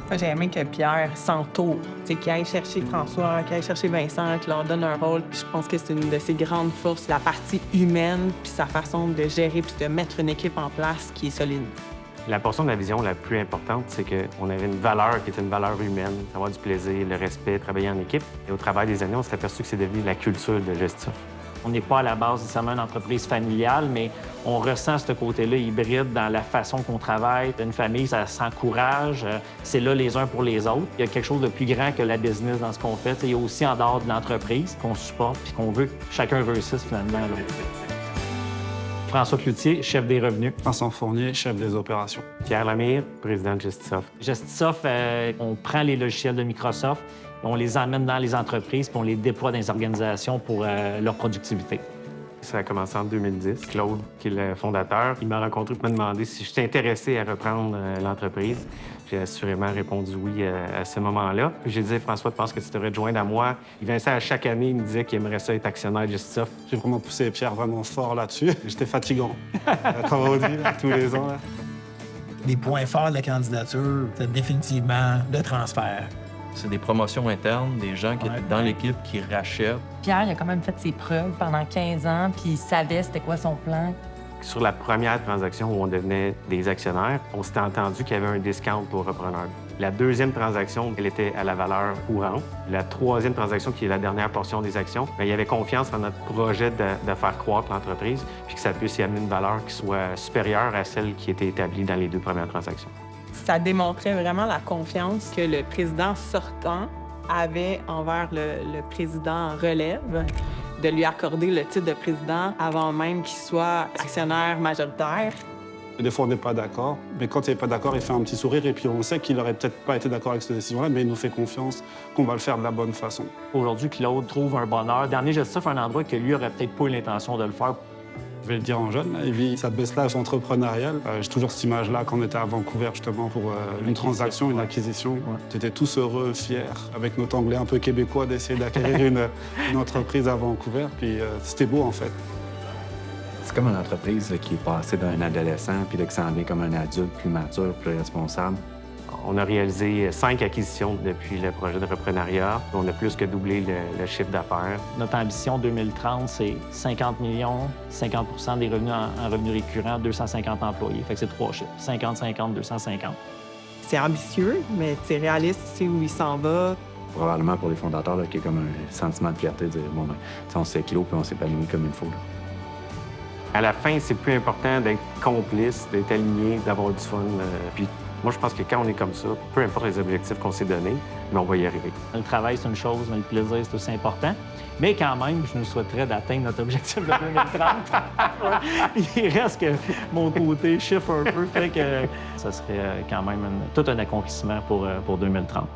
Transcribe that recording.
Moi, j'ai aimé que Pierre s'entoure, qu'il aille chercher François, qu'il aille chercher Vincent, qu'il leur donne un rôle. Je pense que c'est une de ses grandes forces, la partie humaine, puis sa façon de gérer puis de mettre une équipe en place qui est solide. La portion de la vision la plus importante, c'est qu'on avait une valeur qui était une valeur humaine, avoir du plaisir, le respect, travailler en équipe. Et au travers des années, on s'est aperçu que c'est devenu la culture de Gestif. On n'est pas à la base nécessairement une entreprise familiale, mais on ressent ce côté-là hybride dans la façon qu'on travaille. Une famille, ça s'encourage, c'est là les uns pour les autres. Il y a quelque chose de plus grand que la business dans ce qu'on fait. Il y a aussi en dehors de l'entreprise qu'on supporte puis qu'on veut que chacun réussisse finalement. Là. François Cloutier, chef des revenus. Vincent Fournier, chef des opérations. Pierre Lemire, président de Gestisoft. Gestisoft, on prend les logiciels de Microsoft, on les emmène dans les entreprises puis on les déploie dans les organisations pour leur productivité. Ça a commencé en 2010. Claude, qui est le fondateur, il m'a rencontré pour me demander si j'étais intéressé à reprendre l'entreprise. J'ai assurément répondu oui à ce moment-là. J'ai dit, François, tu penses que tu devrais te joindre à moi? Il venait ça à chaque année, il me disait qu'il aimerait ça être actionnaire de Gestisoft. J'ai vraiment poussé Pierre vraiment fort là-dessus. J'étais fatigant, comme on dit, là, tous les ans. Là. Les points forts de la candidature, c'est définitivement le transfert. C'est des promotions internes, des gens qui étaient dans l'équipe qui rachètent. Pierre, il a quand même fait ses preuves pendant 15 ans, puis il savait c'était quoi son plan. Sur la première transaction où on devenait des actionnaires, on s'était entendu qu'il y avait un discount pour repreneur. La deuxième transaction, elle était à la valeur courante. La troisième transaction, qui est la dernière portion des actions, bien, il y avait confiance en notre projet de faire croître l'entreprise puis que ça puisse y amener une valeur qui soit supérieure à celle qui était établie dans les deux premières transactions. Ça démontrait vraiment la confiance que le président sortant avait envers le président relève, de lui accorder le titre de président avant même qu'il soit actionnaire majoritaire. Des fois, on n'est pas d'accord, mais quand il n'est pas d'accord, il fait un petit sourire et puis on sait qu'il n'aurait peut-être pas été d'accord avec cette décision-là, mais il nous fait confiance qu'on va le faire de la bonne façon. Aujourd'hui, Claude trouve un bonheur d'amener Gestif à un endroit que lui aurait peut-être pas eu l'intention de le faire. Je vais le dire en jeune, là, il vit sa best life entrepreneuriale. J'ai toujours cette image-là quand on était à Vancouver, justement, pour une transaction, une acquisition. Ouais. On était tous heureux, fiers, avec notre anglais un peu québécois, d'essayer d'acquérir une entreprise à Vancouver. Puis c'était beau, en fait. C'est comme une entreprise là, qui est passée d'un adolescent puis là, qui s'en vient comme un adulte plus mature, plus responsable. On a réalisé 5 acquisitions depuis le projet de reprenariat. On a plus que doublé le chiffre d'affaires. Notre ambition 2030, c'est 50 millions, 50 des revenus en revenus récurrents, 250 employés. Fait que c'est 3 chiffres, 50, 50, 250. C'est ambitieux, mais c'est réaliste, c'est où il s'en va. Probablement pour les fondateurs, là, qui est comme un sentiment de fierté de dire, bon, ben, on s'éclot puis on s'épanouit comme il faut. Là. À la fin, c'est plus important d'être complice, d'être aligné, d'avoir du fun. Puis moi, je pense que quand on est comme ça, peu importe les objectifs qu'on s'est donnés, mais on va y arriver. Le travail, c'est une chose, mais le plaisir, c'est aussi important. Mais quand même, je nous souhaiterais d'atteindre notre objectif de 2030. Il reste que mon côté chiffre un peu fait que ça serait quand même tout un accomplissement pour 2030.